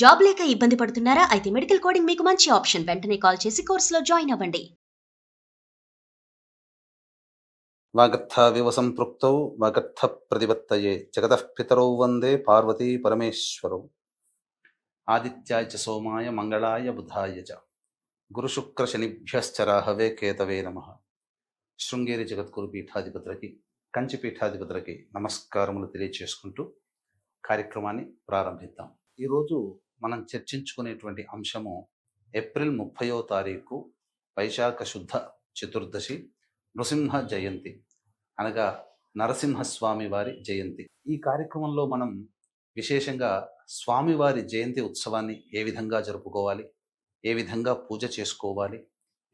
Job లేక ఇబ్బంది పడుతున్నారా? అయితే మెడికల్ కోడింగ్ మీకు మంచి ఆప్షన్. వెంటనే కాల్ చేసి కోర్సులో జాయిన్ అవ్వండి. వాగర్థావివ సంపృక్తౌ వాగర్థ ప్రతిపత్తయే జగతః పితరౌ వందే పార్వతీ పరమేశ్వరౌ. ఆదిత్యాయ చ సోమాయ మంగళాయ బుధాయ చ గురుశుక్ర శనిభ్యశ్చ రాహవే కేతవే నమః. శృంగేరి జగద్గురు పీఠాధిపతులకి, కంచి పీఠాధిపతులకి నమస్కారములు తెలియచేసుకుంటూ కార్యక్రమాన్ని ప్రారంభిద్దాం. ఈరోజు మనం చర్చించుకునేటువంటి అంశము ఏప్రిల్ 30వ తారీఖు వైశాఖ శుద్ధ చతుర్దశి నృసింహ జయంతి, అనగా నరసింహస్వామి వారి జయంతి. ఈ కార్యక్రమంలో మనం విశేషంగా స్వామివారి జయంతి ఉత్సవాన్ని ఏ విధంగా జరుపుకోవాలి, ఏ విధంగా పూజ చేసుకోవాలి,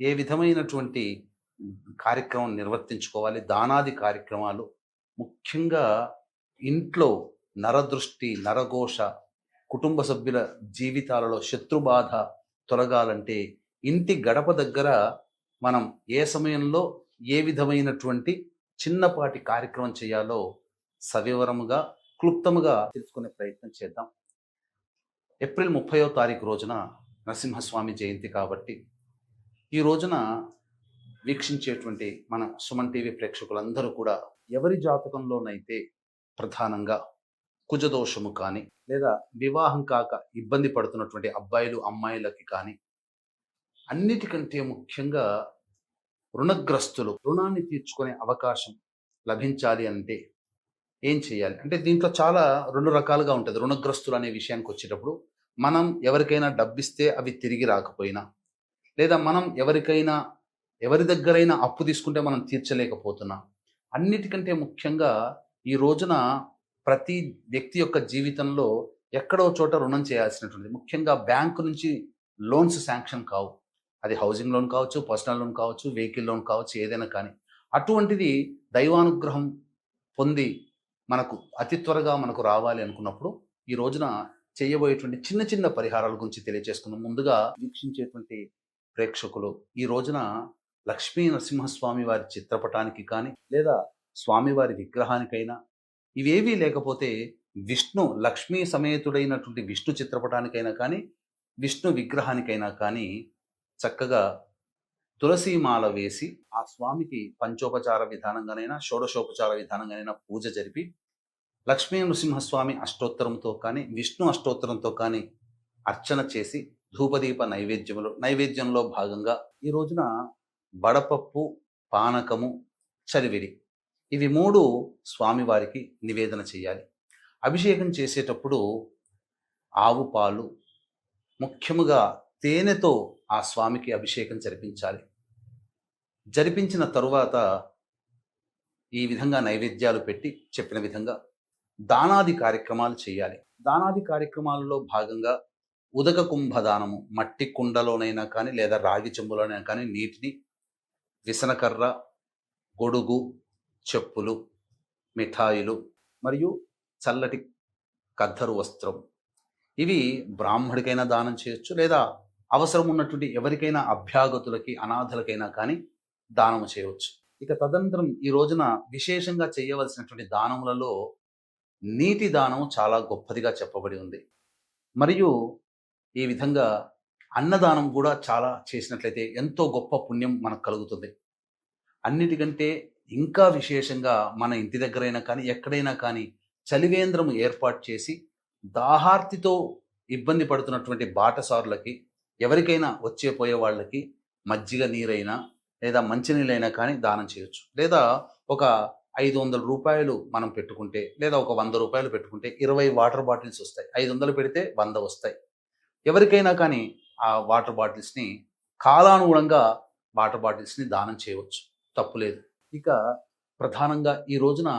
ఏ విధమైనటువంటి కార్యక్రమం నిర్వర్తించుకోవాలి, దానాది కార్యక్రమాలు, ముఖ్యంగా ఇంట్లో నరదృష్టి, నరఘోష, కుటుంబ సభ్యుల జీవితాలలో శత్రుబాధ తొలగాలంటే ఇంటి గడప దగ్గర మనం ఏ సమయంలో ఏ విధమైనటువంటి చిన్నపాటి కార్యక్రమం చేయాలో సవివరముగా, క్లుప్తముగా తెలుసుకునే ప్రయత్నం చేద్దాం. ఏప్రిల్ 30వ తారీఖు రోజున నరసింహస్వామి జయంతి కాబట్టి ఈ రోజున వీక్షించేటువంటి మన సుమన్ టీవీ ప్రేక్షకులందరూ కూడా ఎవరి జాతకంలోనైతే ప్రధానంగా కుజదోషము కానీ, లేదా వివాహం కాక ఇబ్బంది పడుతున్నటువంటి అబ్బాయిలు అమ్మాయిలకి కానీ, అన్నిటికంటే ముఖ్యంగా రుణగ్రస్తులు రుణాన్ని తీర్చుకునే అవకాశం లభించాలి అంటే ఏం చేయాలి అంటే, దీంట్లో చాలా రెండు రకాలుగా ఉంటుంది. రుణగ్రస్తులు అనే విషయానికి వచ్చేటప్పుడు మనం ఎవరికైనా డబ్బిస్తే అవి తిరిగి రాకపోయినా, లేదా మనం ఎవరి దగ్గరైనా అప్పు తీసుకుంటే మనం తీర్చలేకపోతున్నా, అన్నిటికంటే ముఖ్యంగా ఈ రోజున ప్రతి వ్యక్తి యొక్క జీవితంలో ఎక్కడో చోట రుణం చేయాల్సినటువంటిది. ముఖ్యంగా బ్యాంకు నుంచి లోన్స్ శాంక్షన్ కావు. అది హౌసింగ్ లోన్ కావచ్చు, పర్సనల్ లోన్ కావచ్చు, వెహికల్ లోన్ కావచ్చు, ఏదైనా కానీ అటువంటిది దైవానుగ్రహం పొంది మనకు అతి త్వరగా మనకు రావాలి అనుకున్నప్పుడు ఈ రోజున చేయబోయేటువంటి చిన్న చిన్న పరిహారాల గురించి తెలియజేసుకుందాం. ముందుగా వీక్షించేటువంటి ప్రేక్షకులు ఈ రోజున లక్ష్మీ నరసింహస్వామి వారి చిత్రపటానికి కానీ, లేదా స్వామివారి విగ్రహానికైనా, ఇవేవీ లేకపోతే విష్ణు లక్ష్మీ సమేతుడైనటువంటి విష్ణు చిత్రపటానికైనా కానీ, విష్ణు విగ్రహానికైనా కానీ చక్కగా తులసీమాల వేసి ఆ స్వామికి పంచోపచార విధానంగానైనా, షోడశోపచార విధానంగానైనా పూజ జరిపి, లక్ష్మీ నృసింహస్వామి అష్టోత్తరంతో కానీ, విష్ణు అష్టోత్తరంతో కానీ అర్చన చేసి, ధూపదీప నైవేద్యంలో భాగంగా ఈ రోజున బడపప్పు, పానకము, చలివిడి, ఇవి 3 స్వామివారికి నివేదన చేయాలి. అభిషేకం చేసేటప్పుడు ఆవు పాలు, ముఖ్యముగా తేనెతో ఆ స్వామికి అభిషేకం జరిపించాలి. జరిపించిన తరువాత ఈ విధంగా నైవేద్యాలు పెట్టి చెప్పిన విధంగా దానాది కార్యక్రమాలు చేయాలి. దానాది కార్యక్రమాలలో భాగంగా ఉదక కుంభదానము, మట్టి కుండలోనైనా కానీ, లేదా రాగి చెంబులోనైనా కానీ నీటిని, విసనకర్ర, గొడుగు, చెప్పులు, మిఠాయిలు మరియు చల్లటి కద్దరు వస్త్రం, ఇవి బ్రాహ్మడికైనా దానం చేయొచ్చు, లేదా అవసరం ఉన్నటువంటి ఎవరికైనా అభ్యాగతులకి, అనాథలకైనా కానీ దానము చేయవచ్చు. ఇక తదనంతరం ఈ రోజున విశేషంగా చేయవలసినటువంటి దానములలో నీటి దానం చాలా గొప్పదిగా చెప్పబడి ఉంది. మరియు ఈ విధంగా అన్నదానం కూడా చాలా చేసినట్లయితే ఎంతో గొప్ప పుణ్యం మనకు కలుగుతుంది. అన్నిటికంటే ఇంకా విశేషంగా మన ఇంటి దగ్గరైనా కానీ, ఎక్కడైనా కానీ చలివేంద్రము ఏర్పాటు చేసి దాహార్తితో ఇబ్బంది పడుతున్నటువంటి బాటసారులకి, ఎవరికైనా వచ్చే పోయే వాళ్ళకి మజ్జిగ నీరైనా లేదా మంచినీళ్ళైనా కానీ దానం చేయొచ్చు. లేదా ఒక 500 రూపాయలు మనం పెట్టుకుంటే, లేదా ఒక 100 రూపాయలు పెట్టుకుంటే 20 వాటర్ బాటిల్స్ వస్తాయి. 500 పెడితే 100 వస్తాయి. ఎవరికైనా కానీ ఆ వాటర్ బాటిల్స్ని కాలానుగుణంగా వాటర్ బాటిల్స్ని దానం చేయవచ్చు, తప్పులేదు. ఇక ప్రధానంగా ఈ రోజున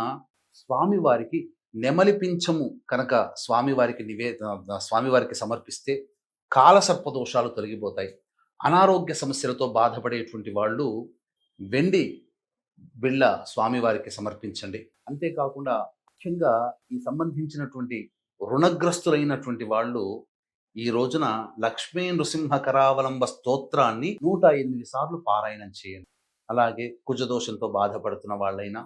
స్వామివారికి నెమలి పింఛము కనుక స్వామివారికి సమర్పిస్తే కాలసర్ప దోషాలు తొలగిపోతాయి. అనారోగ్య సమస్యలతో బాధపడేటువంటి వాళ్ళు వెండి బిళ్ళ స్వామివారికి సమర్పించండి. అంతేకాకుండా ముఖ్యంగా ఈ సంబంధించినటువంటి రుణగ్రస్తులైనటువంటి వాళ్ళు ఈ రోజున లక్ష్మీ నృసింహ కరావలంబ స్తోత్రాన్ని 108 సార్లు పారాయణం చేయండి. అలాగే కుజదోషంతో బాధపడుతున్న వాళ్ళైనా,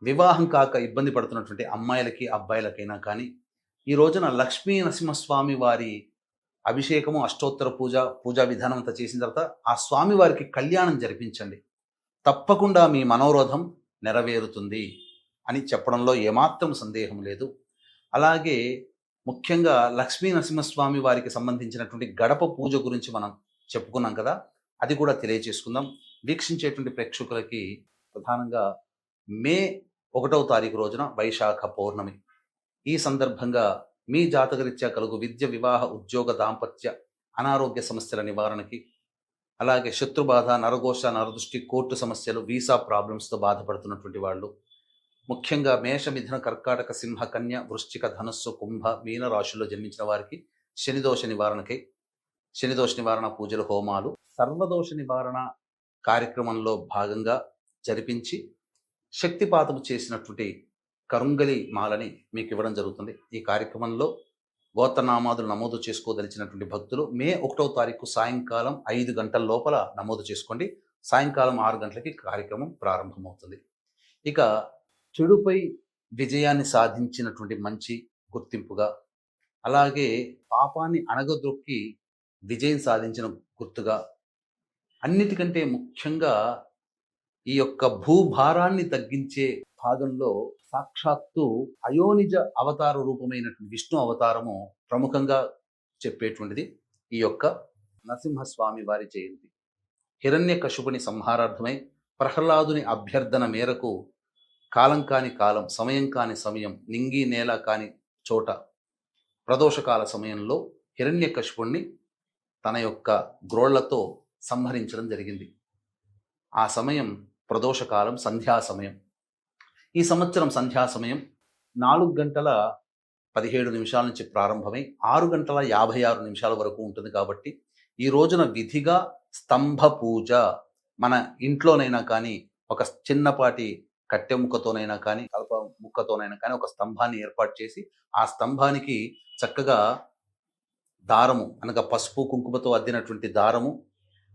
వివాహం కాక ఇబ్బంది పడుతున్నటువంటి అమ్మాయిలకి అబ్బాయిలకైనా కానీ ఈ రోజున లక్ష్మీ నరసింహస్వామి వారి అభిషేకము, అష్టోత్తర పూజా విధానం అంతా చేసిన తర్వాత ఆ స్వామి వారికి కళ్యాణం జరిపించండి. తప్పకుండా మీ మనోరథం నెరవేరుతుంది అని చెప్పడంలో ఏమాత్రం సందేహం లేదు. అలాగే ముఖ్యంగా లక్ష్మీ నరసింహస్వామి వారికి సంబంధించినటువంటి గడప పూజ గురించి మనం చెప్పుకున్నాం కదా, అది కూడా తెలియజేసుకుందాం. వీక్షించేటువంటి ప్రేక్షకులకి ప్రధానంగా మే 1వ తారీఖు రోజున వైశాఖ పౌర్ణమి. ఈ సందర్భంగా మీ జాతకరీత్యా కలుగు విద్య, వివాహ, ఉద్యోగ, దాంపత్య, అనారోగ్య సమస్యల నివారణకి, అలాగే శత్రుబాధ, నరఘోష, నరదృష్టి, కోర్టు సమస్యలు, వీసా ప్రాబ్లమ్స్తో బాధపడుతున్నటువంటి వాళ్ళు, ముఖ్యంగా మేష, మిథున, కర్కాటక, సింహ, కన్య, వృశ్చిక, ధనుస్సు, కుంభ, మీన రాశుల్లో జన్మించిన వారికి శనిదోష నివారణకై శనిదోష నివారణ పూజలు, హోమాలు, సర్వదోష నివారణ కార్యక్రమంలో భాగంగా జరిపించి శక్తిపాతము చేసినటువంటి కరుంగలి మాలని మీకు ఇవ్వడం జరుగుతుంది. ఈ కార్యక్రమంలో గోత్రనామాదులు నమోదు చేసుకోదలిచినటువంటి భక్తులు మే 1వ తారీఖు సాయంకాలం 5 గంటల లోపల నమోదు చేసుకోండి. సాయంకాలం 6 గంటలకి కార్యక్రమం ప్రారంభమవుతుంది. ఇక చెడుపై విజయాన్ని సాధించినటువంటి మంచి గుర్తింపుగా, అలాగే పాపాన్ని అణగదొక్కి విజయం సాధించిన గుర్తుగా, అన్నిటికంటే ముఖ్యంగా ఈ యొక్క భూభారాన్ని తగ్గించే భాగంలో సాక్షాత్తు అయోనిజ అవతార రూపమైనటువంటి విష్ణు అవతారము ప్రముఖంగా చెప్పేటువంటిది ఈ యొక్క నరసింహస్వామి వారి జయంతి. హిరణ్యకశిపుని సంహారార్థమై ప్రహ్లాదుని అభ్యర్థన మేరకు కాలం కాని కాలం, సమయం కాని సమయం, నింగి నేల కాని చోట ప్రదోషకాల సమయంలో హిరణ్యకశిపుణ్ణి తన యొక్క గ్రోళ్లతో సంహరించడం జరిగింది. ఆ సమయం ప్రదోషకాలం, సంధ్యా సమయం. ఈ సంవత్సరం సంధ్యా సమయం 4 గంటల 17 నిమిషాల నుంచి ప్రారంభమై 6 గంటల 56 నిమిషాల వరకు ఉంటుంది. కాబట్టి ఈ రోజున విధిగా స్తంభ పూజ, మన ఇంట్లోనైనా కానీ ఒక చిన్నపాటి కట్టె ముక్కతోనైనా కానీ, కలప ముక్కతోనైనా కానీ ఒక స్తంభాన్ని ఏర్పాటు చేసి ఆ స్తంభానికి చక్కగా దారము అనగా పసుపు కుంకుమతో అద్దినటువంటి దారము,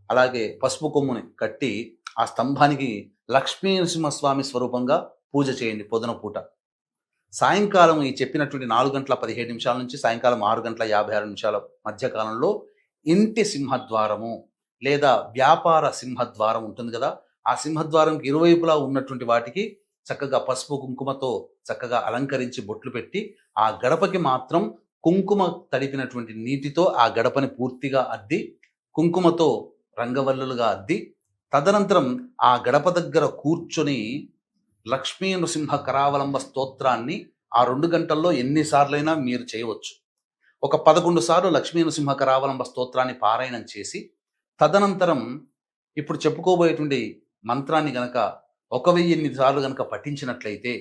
అలాగే పసుపు కొమ్ముని కట్టి ఆ స్తంభానికి లక్ష్మీ నరసింహస్వామి స్వరూపంగా పూజ చేయండి పొద్దున పూట. సాయంకాలం ఈ చెప్పినటువంటి 4 గంటల 17 నిమిషాల నుంచి సాయంకాలం 6 గంటల 56 నిమిషాల మధ్యకాలంలో ఇంటి సింహద్వారము లేదా వ్యాపార సింహద్వారం ఉంటుంది కదా, ఆ సింహద్వారంకి ఇరువైపులా ఉన్నటువంటి వాటికి చక్కగా పసుపు కుంకుమతో చక్కగా అలంకరించి బొట్లు పెట్టి ఆ గడపకి మాత్రం కుంకుమ తడిపినటువంటి నీటితో ఆ గడపని పూర్తిగా అద్ది, కుంకుమతో రంగవల్లులుగా అద్ది, తదనంతరం ఆ గడప దగ్గర కూర్చొని లక్ష్మీ నృసింహ కరావలంబ స్తోత్రాన్ని ఆ 2 గంటల్లో ఎన్నిసార్లైనా మీరు చేయవచ్చు. ఒక 11 సార్లు లక్ష్మీ నృసింహ కరావలంబ స్తోత్రాన్ని పారాయణం చేసి, తదనంతరం ఇప్పుడు చెప్పుకోబోయేటువంటి మంత్రాన్ని గనక 1008 సార్లు గనక పఠించినట్లయితే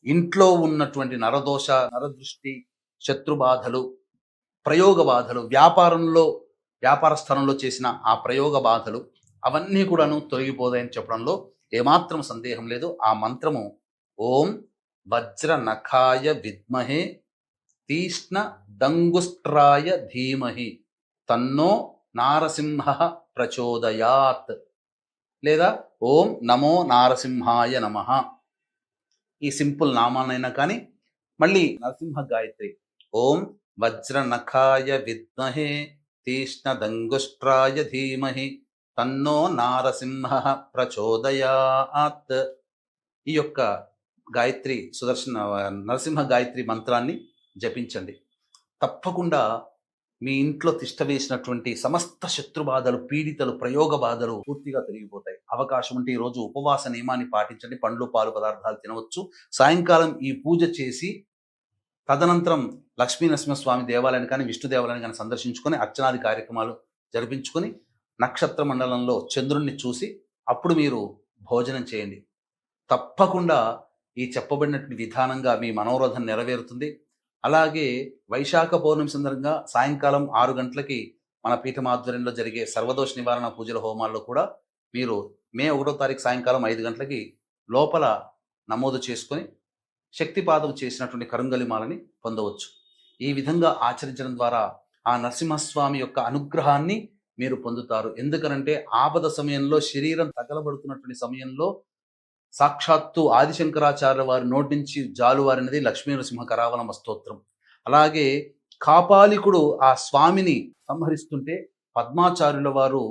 ఇంట్లో ఉన్నటువంటి నరదోష, నరదృష్టి, శత్రుబాధలు, ప్రయోగ బాధలు, వ్యాపార స్థలంలో చేసిన ఆ ప్రయోగ బాధలు అవన్నీ కూడాను తొలగిపోతాయని చెప్పడంలో ఏమాత్రం సందేహం లేదు. ఆ మంత్రము ఓం వజ్ర నఖాయ విద్మహే తీష్ణ దంగుష్ట్రాయ ధీమహి తన్నో నారసింహ ప్రచోదయాత్, లేదా ఓం నమో నారసింహాయ నమః. ఈ సింపుల్ నామానైనా కానీ, మళ్ళీ నరసింహ గాయత్రి ఓం వజ్ర నఖాయ విద్మహే తీష్ణ దంగుష్ట్రాయ ధీమహి తన్నో నారసింహ ప్రచోదయాత్. ఈ యొక్క గాయత్రి నరసింహ గాయత్రి మంత్రాన్ని జపించండి. తప్పకుండా మీ ఇంట్లో తిష్ట వేసినటువంటి సమస్త శత్రుబాధలు, పీడితలు, ప్రయోగ బాధలు పూర్తిగా తొలగిపోతాయి. అవకాశం ఉంటే ఈరోజు ఉపవాస నియమాన్ని పాటించండి. పండ్లు, పాలు పదార్థాలు తినవచ్చు. సాయంకాలం ఈ పూజ చేసి తదనంతరం లక్ష్మీ నరసింహస్వామి దేవాలయాన్ని కానీ, విష్ణు దేవాలయాన్ని కానీ సందర్శించుకొని అర్చనాది కార్యక్రమాలు జరిపించుకొని నక్షత్ర మండలంలో చంద్రుణ్ణి చూసి అప్పుడు మీరు భోజనం చేయండి. తప్పకుండా ఈ చెప్పబడినటువంటి విధానంగా మీ మనోరథం నెరవేరుతుంది. అలాగే వైశాఖ పౌర్ణమి సందర్భంగా సాయంకాలం 6 గంటలకి మన పీఠం ఆధ్వర్యంలో జరిగే సర్వదోష నివారణ పూజల హోమాల్లో కూడా మీరు మే 1వ తారీఖు సాయంకాలం 5 గంటలకి లోపల నమోదు చేసుకొని శక్తిపాతం చేసినటువంటి కరుంగలిమాలని పొందవచ్చు. ఈ విధంగా ఆచరించడం ద్వారా ఆ నరసింహస్వామి యొక్క అనుగ్రహాన్ని మీరు పొందుతారు. ఎందుకనంటే ఆపద సమయంలో, శరీరం తగలబడుతున్నటువంటి సమయంలో సాక్షాత్తు ఆదిశంకరాచార్య వారి నోటి నుంచి జాలువారినది లక్ష్మీ నరసింహ కరావలంబ స్తోత్రం. అలాగే కాపాలికుడు ఆ స్వామిని సంహరిస్తుంటే పద్మాచార్యుల వారు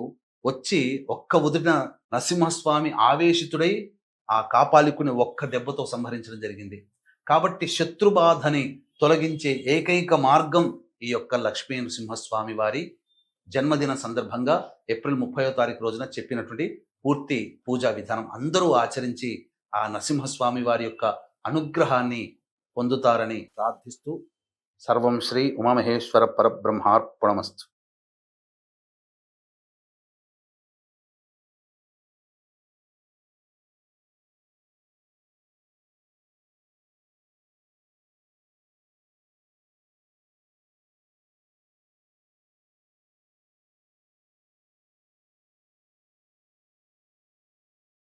వచ్చి ఒక్క ఉదుటిన నరసింహస్వామి ఆవేశితుడై ఆ కాపాలికుని ఒక్క దెబ్బతో సంహరించడం జరిగింది. కాబట్టి శత్రుబాధని తొలగించే ఏకైక మార్గం ఈ యొక్క లక్ష్మీ నరసింహస్వామి వారి జన్మదిన సందర్భంగా ఏప్రిల్ 30వ తారీఖు రోజున చెప్పినటువంటి పూర్తి పూజా విధానం అందరూ ఆచరించి ఆ నరసింహస్వామి వారి యొక్క అనుగ్రహాన్ని పొందుతారని ప్రార్థిస్తూ సర్వం శ్రీ ఉమామహేశ్వర పరబ్రహ్మార్పణమస్తు.